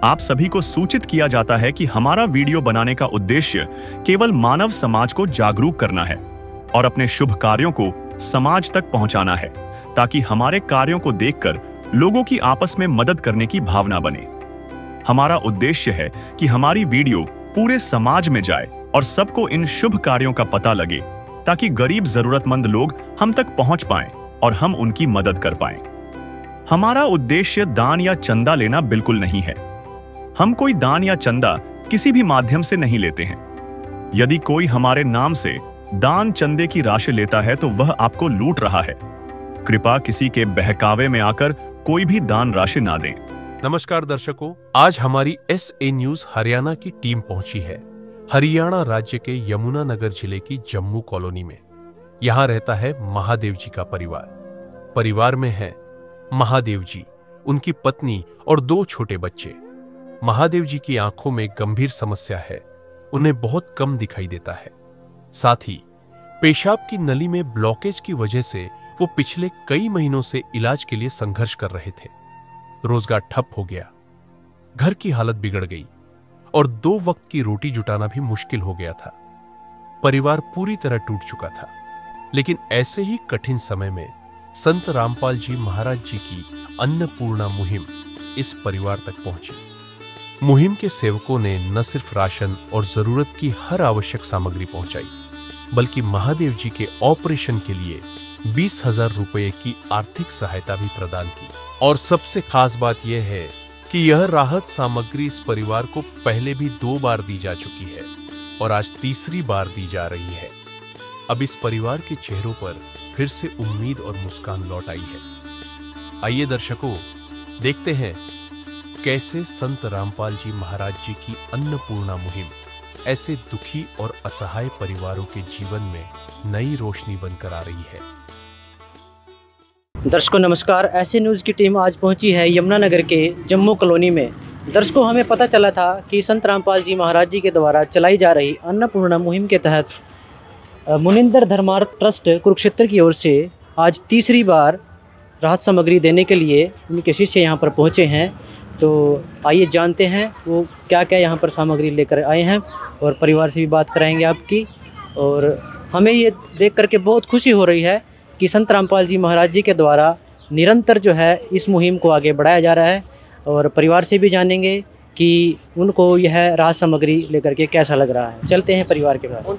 आप सभी को सूचित किया जाता है कि हमारा वीडियो बनाने का उद्देश्य केवल मानव समाज को जागरूक करना है और अपने शुभ कार्यों को समाज तक पहुंचाना है, ताकि हमारे कार्यों को देखकर लोगों की आपस में मदद करने की भावना बने। हमारा उद्देश्य है कि हमारी वीडियो पूरे समाज में जाए और सबको इन शुभ कार्यों का पता लगे, ताकि गरीब जरूरतमंद लोग हम तक पहुंच पाएं और हम उनकी मदद कर पाएं। हमारा उद्देश्य दान या चंदा लेना बिल्कुल नहीं है। हम कोई दान या चंदा किसी भी माध्यम से नहीं लेते हैं। यदि कोई हमारे नाम से दान चंदे की राशि लेता है तो वह आपको लूट रहा है। कृपया किसी के बहकावे में आकर कोई भी दान राशि ना दें। नमस्कार दर्शकों, आज हमारी SA न्यूज हरियाणा की टीम पहुंची है हरियाणा राज्य के यमुनानगर जिले की जम्मू कॉलोनी में। यहां रहता है महादेव जी का परिवार। परिवार में है महादेव जी, उनकी पत्नी और 2 छोटे बच्चे। महादेव जी की आंखों में गंभीर समस्या है, उन्हें बहुत कम दिखाई देता है। साथ ही पेशाब की नली में ब्लॉकेज की वजह से वो पिछले कई महीनों से इलाज के लिए संघर्ष कर रहे थे। रोजगार ठप हो गया, घर की हालत बिगड़ गई और 2 वक्त की रोटी जुटाना भी मुश्किल हो गया था। परिवार पूरी तरह टूट चुका था। लेकिन ऐसे ही कठिन समय में संत रामपाल जी महाराज जी की अन्नपूर्णा मुहिम इस परिवार तक पहुंची। मुहिम के सेवकों ने न सिर्फ राशन और जरूरत की हर आवश्यक सामग्री पहुंचाई, बल्कि महादेव जी के ऑपरेशन के लिए 20,000 रुपए की आर्थिक सहायता भी प्रदान की। और सबसे खास बात यह है कि यह राहत सामग्री इस परिवार को पहले भी 2 बार दी जा चुकी है और आज तीसरी बार दी जा रही है। अब इस परिवार के चेहरों पर फिर से उम्मीद और मुस्कान लौट आई है। आइए दर्शकों, देखते हैं कैसे संत रामपाल जी महाराज जी की अन्नपूर्णा मुहिम ऐसे दुखी और असहाय परिवारों के जीवन में नई रोशनी बनकर आ रही है। दर्शकों नमस्कार, SA न्यूज़ की टीम आज पहुंची है यमुनानगर के जम्मू कॉलोनी में। दर्शकों, हमें पता चला था कि संत रामपाल जी महाराज जी के द्वारा चलाई जा रही अन्नपूर्णा मुहिम के तहत मुनिंदर धर्मार्थ ट्रस्ट कुरुक्षेत्र की ओर से आज तीसरी बार राहत सामग्री देने के लिए उनके शिष्य यहाँ पर पहुँचे हैं। तो आइए जानते हैं वो क्या क्या यहाँ पर सामग्री लेकर आए हैं और परिवार से भी बात कराएंगे आपकी। और हमें ये देख करके बहुत खुशी हो रही है कि संत रामपाल जी महाराज जी के द्वारा निरंतर जो है इस मुहिम को आगे बढ़ाया जा रहा है। और परिवार से भी जानेंगे कि उनको यह राहत सामग्री लेकर के कैसा लग रहा है। चलते हैं परिवार के पास।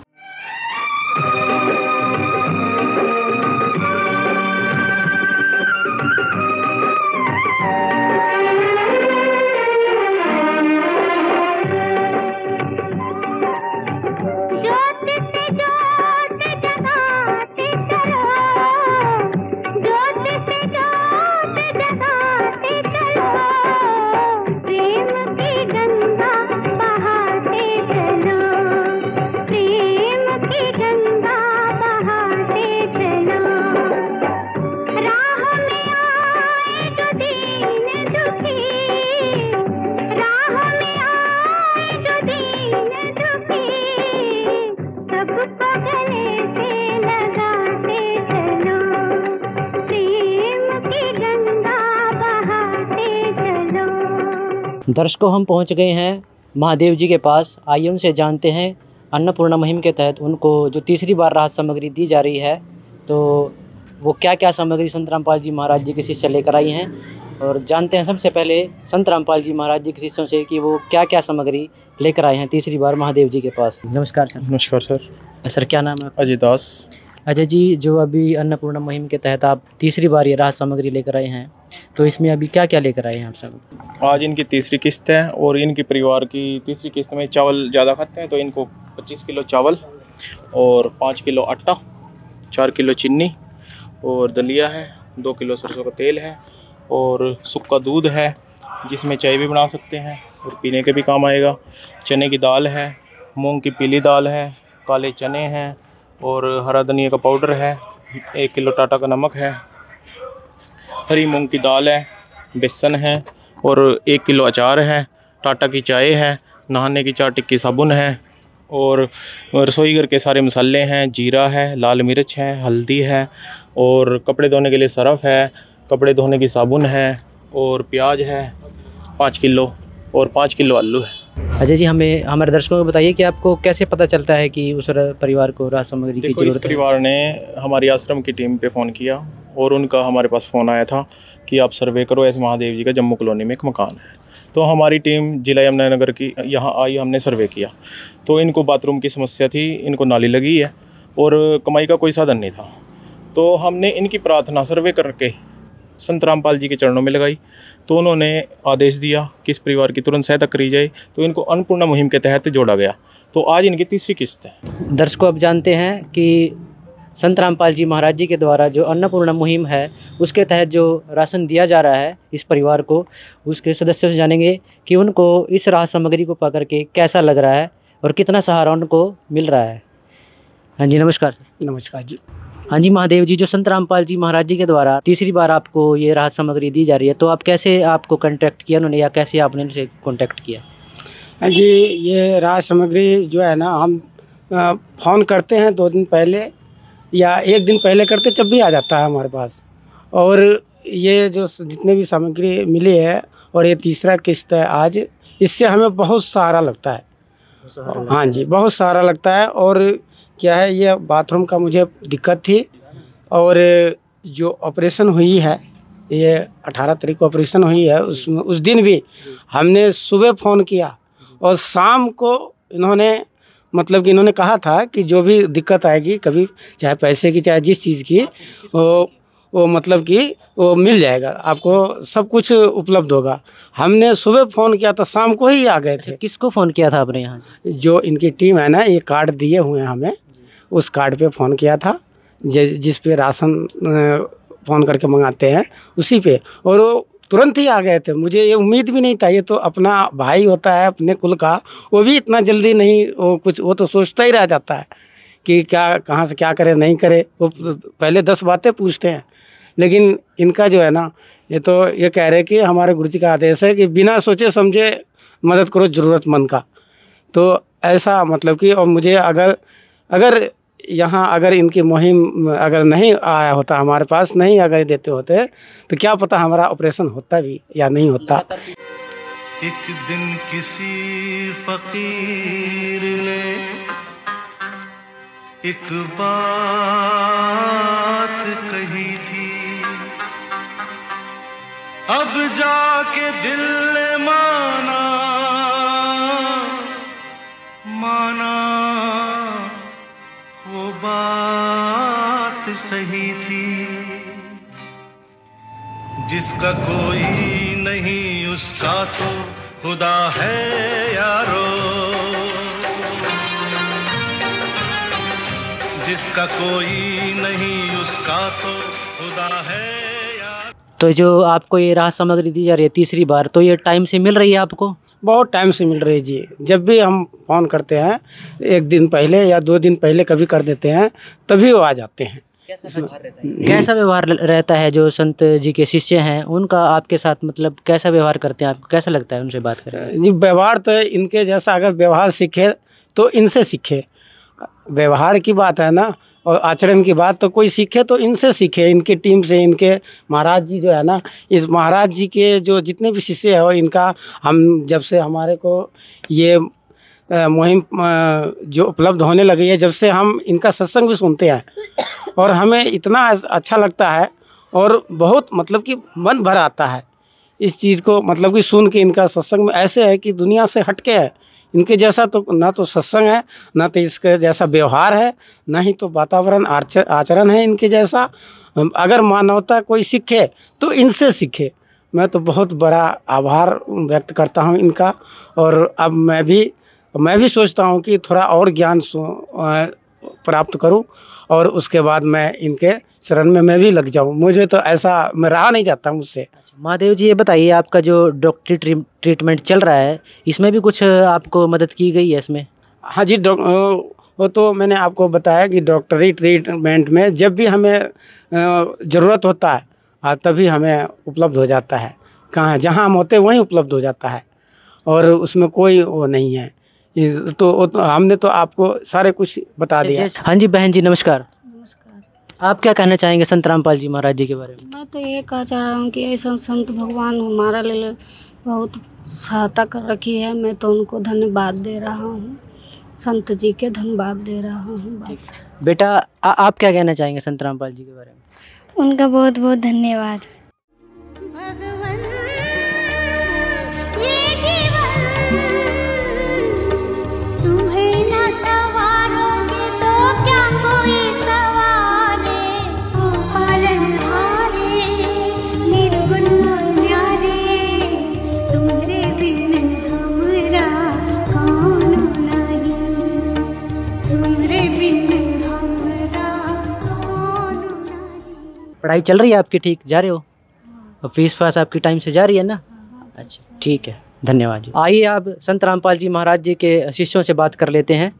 दर्शकों, हम पहुंच गए हैं महादेव जी के पास। आइए उनसे जानते हैं अन्नपूर्णा मुहिम के तहत उनको जो तीसरी बार राहत सामग्री दी जा रही है, तो वो क्या क्या सामग्री संत रामपाल जी महाराज जी के शिष्य लेकर आई हैं। और जानते हैं सबसे पहले संत रामपाल जी महाराज जी के शिष्यों से कि वो क्या क्या सामग्री लेकर आए हैं तीसरी बार महादेव जी के पास। नमस्कार सर। नमस्कार सर। सर क्या नाम है? अजय दास। अजय जी, जो अभी अन्नपूर्णा मुहिम के तहत आप तीसरी बार ये राहत सामग्री लेकर आए हैं, तो इसमें अभी क्या क्या लेकर आए हैं आप सब? आज इनकी तीसरी किस्त है और इनके परिवार की तीसरी किस्त में चावल ज़्यादा खाते हैं, तो इनको 25 किलो चावल और 5 किलो आटा, 4 किलो चीनी और दलिया है, 2 किलो सरसों का तेल है और सूखा दूध है जिसमें चाय भी बना सकते हैं और पीने के भी काम आएगा। चने की दाल है, मूंग की पीली दाल है, काले चने हैं और हरा धनिया का पाउडर है, 1 किलो टाटा का नमक है, हरी मूंग की दाल है, बेसन है और 1 किलो अचार है, टाटा की चाय है, नहाने की 4 टिक्की साबुन है और रसोई घर के सारे मसाले हैं, जीरा है, लाल मिर्च है, हल्दी है और कपड़े धोने के लिए सरफ़ है, कपड़े धोने की साबुन है और प्याज है 5 किलो और 5 किलो आलू है। अजय जी, हमें हमारे दर्शकों को बताइए कि आपको कैसे पता चलता है कि उस परिवार को राहत सामग्री की देखो, इस जरूरत है? परिवार ने हमारी आश्रम की टीम पे फ़ोन किया और उनका हमारे पास फ़ोन आया था कि आप सर्वे करो, ऐसे महादेव जी का जम्मू कॉलोनी में एक मकान है। तो हमारी टीम जिला यमुनानगर की यहाँ आई, हमने सर्वे किया तो इनको बाथरूम की समस्या थी, इनको नाली लगी है और कमाई का कोई साधन नहीं था। तो हमने इनकी प्रार्थना सर्वे करके संत रामपाल जी के चरणों में लगाई तो उन्होंने आदेश दिया कि इस परिवार की तुरंत सहायता करी जाए। तो इनको अन्नपूर्णा मुहिम के तहत जोड़ा गया। तो आज इनकी तीसरी किस्त है। दर्शकों, अब जानते हैं कि संत रामपाल जी महाराज जी के द्वारा जो अन्नपूर्णा मुहिम है उसके तहत जो राशन दिया जा रहा है इस परिवार को, उसके सदस्यों से जानेंगे कि उनको इस राहत सामग्री को पाकर के कैसा लग रहा है और कितना सहारा उनको मिल रहा है। हाँ जी, नमस्कार। नमस्कार जी। हाँ जी महादेव जी, जो संत रामपाल जी महाराज जी के द्वारा तीसरी बार आपको ये राहत सामग्री दी जा रही है, तो आप कैसे आपको कांटेक्ट किया उन्होंने या कैसे आपने उनसे कांटेक्ट किया? हाँ जी, ये राहत सामग्री जो है ना, हम फ़ोन करते हैं 2 दिन पहले या 1 दिन पहले करते, जब भी आ जाता है हमारे पास। और ये जो जितने भी सामग्री मिली है और ये तीसरा किस्त है आज, इससे हमें बहुत सहारा लगता है। हाँ जी, बहुत सहारा लगता है। और क्या है, ये बाथरूम का मुझे दिक्कत थी और जो ऑपरेशन हुई है, ये 18 तारीख को ऑपरेशन हुई है, उसमें उस दिन भी हमने सुबह फ़ोन किया और शाम को इन्होंने मतलब कि इन्होंने कहा था कि जो भी दिक्कत आएगी कभी, चाहे पैसे की चाहे जिस चीज़ की, वो मतलब कि वो मिल जाएगा, आपको सब कुछ उपलब्ध होगा। हमने सुबह फ़ोन किया तो शाम को ही आ गए थे। किसको फ़ोन किया था आपने यहाँ से? जो इनकी टीम है ना, ये कार्ड दिए हुए हैं हमें, उस कार्ड पे फ़ोन किया था, जिस पे राशन फ़ोन करके मंगाते हैं उसी पे, और वो तुरंत ही आ गए थे। मुझे ये उम्मीद भी नहीं था, ये तो अपना भाई होता है अपने कुल का, वो भी इतना जल्दी नहीं, वो तो सोचता ही रह जाता है कि क्या कहाँ से क्या करे नहीं करे, वो पहले 10 बातें पूछते हैं। लेकिन इनका जो है ना, ये तो ये कह रहे कि हमारे गुरु जी का आदेश है कि बिना सोचे समझे मदद करो ज़रूरतमंद का। तो ऐसा मतलब कि, और मुझे अगर यहाँ अगर इनकी मुहिम अगर नहीं आया होता हमारे पास, नहीं अगर देते होते, तो क्या पता हमारा ऑपरेशन होता भी या नहीं होता। एक दिन किसी फकीर ने एक बात कही थी, अब जाके दिल ने माना वो बात सही थी। जिसका कोई नहीं उसका तो खुदा है यारो, जिसका कोई नहीं उसका तो खुदा है यार। तो जो आपको ये राहत सामग्री दी जा रही है तीसरी बार, तो ये टाइम से मिल रही है आपको? बहुत टाइम से मिल रही है जी। जब भी हम फ़ोन करते हैं 1 दिन पहले या 2 दिन पहले कभी कर देते हैं, तभी वो आ जाते हैं। कैसा व्यवहार रहता है जो संत जी के शिष्य हैं उनका आपके साथ, मतलब कैसा व्यवहार करते हैं, आपको कैसा लगता है उनसे बात करें? जी, व्यवहार तो इनके जैसा अगर व्यवहार सीखे तो इनसे सीखे। व्यवहार की बात है ना, और आचरण की बात तो कोई सीखे तो इनसे सीखे, इनकी टीम से। इनके महाराज जी जो है ना, इस महाराज जी के जो जितने भी शिष्य हैं, इनका हम जब से हमारे को ये मुहिम जो उपलब्ध होने लगी है, जब से हम इनका सत्संग भी सुनते हैं और हमें इतना अच्छा लगता है और बहुत मतलब कि मन भर आता है इस चीज़ को, मतलब कि सुन के। इनका सत्संग में ऐसे है कि दुनिया से हटके है। इनके जैसा तो ना तो सत्संग है, ना तो इसके जैसा व्यवहार है, ना ही तो वातावरण आचरण है इनके जैसा। अगर मानवता कोई सीखे तो इनसे सीखे। मैं तो बहुत बड़ा आभार व्यक्त करता हूं इनका। और अब मैं भी सोचता हूं कि थोड़ा और ज्ञान प्राप्त करूं और उसके बाद मैं इनके शरण में मैं भी लग जाऊं। मुझे तो ऐसा, मैं रहा नहीं जाता मुझसे। महादेव जी, ये बताइए, आपका जो डॉक्टरी ट्रीटमेंट चल रहा है, इसमें भी कुछ आपको मदद की गई है इसमें? हाँ जी, वो तो मैंने आपको बताया कि डॉक्टरी ट्रीटमेंट में जब भी हमें ज़रूरत होता है तभी हमें उपलब्ध हो जाता है। कहाँ जहाँ हम होते वहीं उपलब्ध हो जाता है और उसमें कोई वो नहीं है। तो हमने तो आपको सारे कुछ बता दिया। हाँ जी बहन जी, नमस्कार। आप क्या कहना चाहेंगे संत रामपाल जी महाराज जी के बारे में? मैं तो ये कह चाह रहा हूँ कि ऐसा संत भगवान हमारा ले बहुत सहायता कर रखी है। मैं तो उनको धन्यवाद दे रहा हूँ, संत जी के धन्यवाद दे रहा हूँ बस। बेटा आप क्या कहना चाहेंगे संत रामपाल जी के बारे में? उनका बहुत बहुत धन्यवाद। पढ़ाई चल रही है आपकी, ठीक जा रहे हो? और फीस फास आपकी टाइम से जा रही है ना? अच्छा ठीक है, धन्यवाद जी। आइए आप संत रामपाल जी महाराज जी के शिष्यों से बात कर लेते हैं।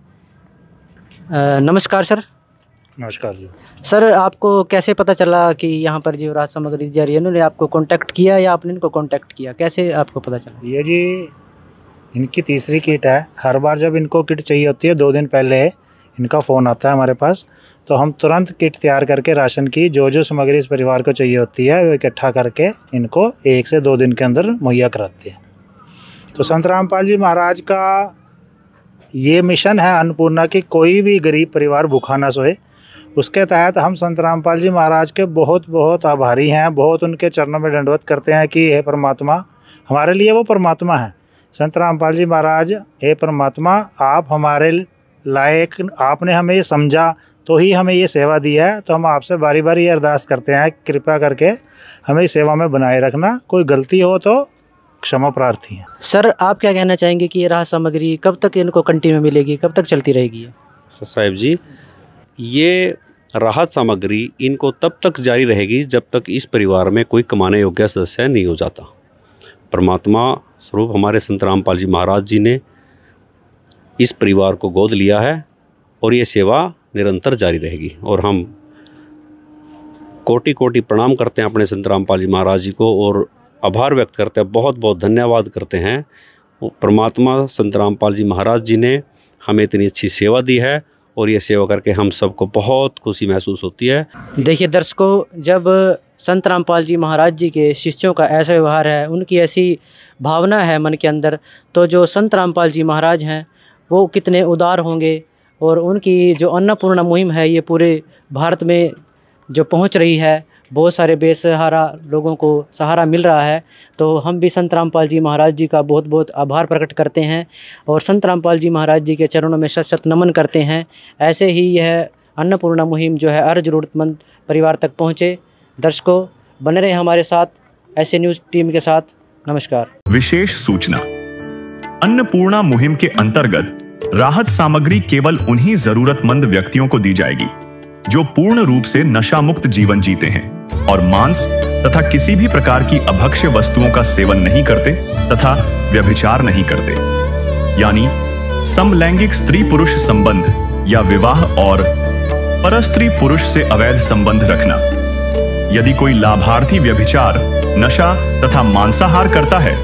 नमस्कार सर। नमस्कार जी। सर आपको कैसे पता चला कि यहाँ पर जो राहत सामग्री दी जा रही है? उन्होंने आपको कांटेक्ट किया या आपने इनको कांटेक्ट किया? कैसे आपको पता चला? ये जी इनकी तीसरी किट है। हर बार जब इनको किट चाहिए होती है 2 दिन पहले इनका फ़ोन आता है हमारे पास, तो हम तुरंत किट तैयार करके राशन की जो सामग्री इस परिवार को चाहिए होती है वो इकट्ठा करके इनको 1 से 2 दिन के अंदर मुहैया कराते हैं। तो संत रामपाल जी महाराज का ये मिशन है अन्नपूर्णा की कोई भी गरीब परिवार भूखा ना सोए। उसके तहत हम संत रामपाल जी महाराज के बहुत बहुत आभारी हैं, बहुत उनके चरणों में दंडवत करते हैं कि हे परमात्मा, हमारे लिए वो परमात्मा है। संत रामपाल जी महाराज, हे परमात्मा, आप हमारे लायक, आपने हमें ये समझा तो ही हमें ये सेवा दी है, तो हम आपसे बारी बारी ये अरदास करते हैं, कृपा करके हमें इस सेवा में बनाए रखना, कोई गलती हो तो क्षमा प्रार्थी है। सर आप क्या कहना चाहेंगे कि ये राहत सामग्री कब तक इनको कंटिन्यू मिलेगी, कब तक चलती रहेगी? साहिब जी, ये राहत सामग्री इनको तब तक जारी रहेगी जब तक इस परिवार में कोई कमाने योग्य सदस्य नहीं हो जाता। परमात्मा स्वरूप हमारे संत रामपाल जी महाराज जी ने इस परिवार को गोद लिया है और ये सेवा निरंतर जारी रहेगी। और हम कोटि कोटि प्रणाम करते हैं अपने संत रामपाल जी महाराज जी को और आभार व्यक्त करते हैं, बहुत बहुत धन्यवाद करते हैं। परमात्मा संत रामपाल जी महाराज जी ने हमें इतनी अच्छी सेवा दी है और ये सेवा करके हम सबको बहुत खुशी महसूस होती है। देखिए दर्शकों, जब संत रामपाल जी महाराज जी के शिष्यों का ऐसा व्यवहार है, उनकी ऐसी भावना है मन के अंदर, तो जो संत रामपाल जी महाराज हैं वो कितने उदार होंगे। और उनकी जो अन्नपूर्णा मुहिम है ये पूरे भारत में जो पहुंच रही है, बहुत सारे बेसहारा लोगों को सहारा मिल रहा है। तो हम भी संत रामपाल जी महाराज जी का बहुत बहुत आभार प्रकट करते हैं और संत रामपाल जी महाराज जी के चरणों में शत शत नमन करते हैं। ऐसे ही यह अन्नपूर्णा मुहिम जो है हर ज़रूरतमंद परिवार तक पहुँचे। दर्शकों बने रहे हमारे साथ ऐसे न्यूज़ टीम के साथ। नमस्कार। विशेष सूचना, अन्नपूर्णा मुहिम के अंतर्गत राहत सामग्री केवल उन्हीं जरूरतमंद व्यक्तियों को दी जाएगी जो पूर्ण रूप से नशा मुक्त जीवन जीते हैं और मांस तथा किसी भी प्रकार की अभक्ष्य वस्तुओं का सेवन नहीं करते तथा व्यभिचार नहीं करते, यानी समलैंगिक स्त्री पुरुष संबंध या विवाह और परस्त्री पुरुष से अवैध संबंध रखना। यदि कोई लाभार्थी व्यभिचार, नशा तथा मांसाहार करता है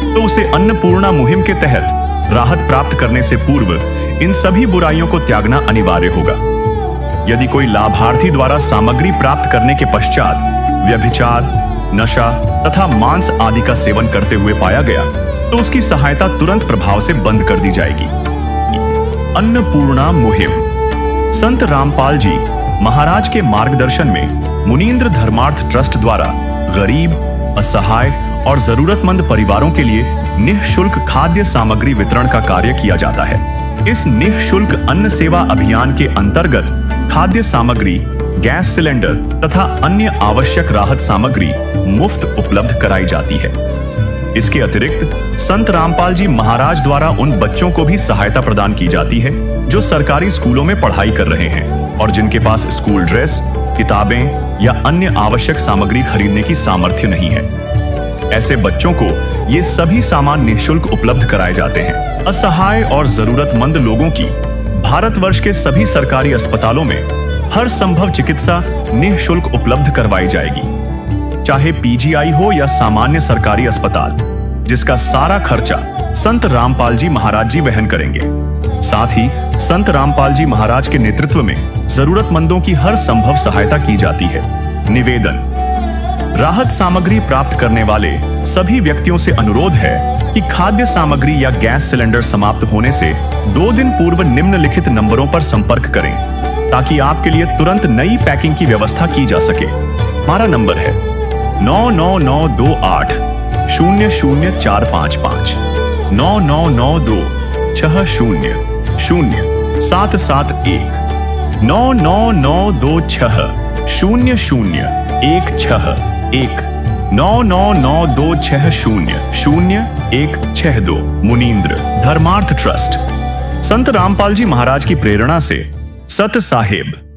तो उसे अन्नपूर्णा मुहिम के तहत राहत प्राप्त करने से पूर्व इन सभी बुराइयों को त्यागना अनिवार्य होगा। यदि कोई लाभार्थी द्वारा सामग्री प्राप्त करने के पश्चात व्यभिचार, नशा तथा मांस आदि का सेवन करते हुए पाया गया तो उसकी सहायता तुरंत प्रभाव से बंद कर दी जाएगी। अन्नपूर्णा मुहिम संत रामपाल जी महाराज के मार्गदर्शन में मुनीन्द्र धर्मार्थ ट्रस्ट द्वारा गरीब, असहाय और जरूरतमंद परिवारों के लिए निःशुल्क खाद्य सामग्री वितरण का कार्य किया जाता है। इस निःशुल्क अन्न सेवा अभियान के अंतर्गत खाद्य सामग्री, गैस सिलेंडर तथा अन्य आवश्यक राहत सामग्री मुफ्त उपलब्ध कराई जाती है। इसके अतिरिक्त संत रामपाल जी महाराज द्वारा उन बच्चों को भी सहायता प्रदान की जाती है जो सरकारी स्कूलों में पढ़ाई कर रहे हैं और जिनके पास स्कूल ड्रेस, किताबें या अन्य आवश्यक सामग्री खरीदने की सामर्थ्य नहीं है। ऐसे बच्चों को ये सभी सामान निःशुल्क उपलब्ध कराए जाते हैं। असहाय और जरूरतमंद लोगों की भारतवर्ष के सभी सरकारी अस्पतालों में हर संभव चिकित्सा निःशुल्क उपलब्ध करवाई जाएगी, चाहे पीजीआई हो या सामान्य सरकारी अस्पताल, जिसका सारा खर्चा संत रामपाल जी महाराज जी वहन करेंगे। साथ ही संत रामपाल जी महाराज के नेतृत्व में जरूरतमंदों की हर संभव सहायता की जाती है। निवेदन, राहत सामग्री प्राप्त करने वाले सभी व्यक्तियों से अनुरोध है कि खाद्य सामग्री या गैस सिलेंडर समाप्त होने से 2 दिन पूर्व निम्नलिखित नंबरों पर संपर्क करें ताकि आपके लिए तुरंत नई पैकिंग की व्यवस्था की जा सके। हमारा नंबर है 99928 00455 9992 60 0771 99926 0016 99926000162 मुनींद्र धर्मार्थ ट्रस्ट। संत रामपाल जी महाराज की प्रेरणा से सत साहेब।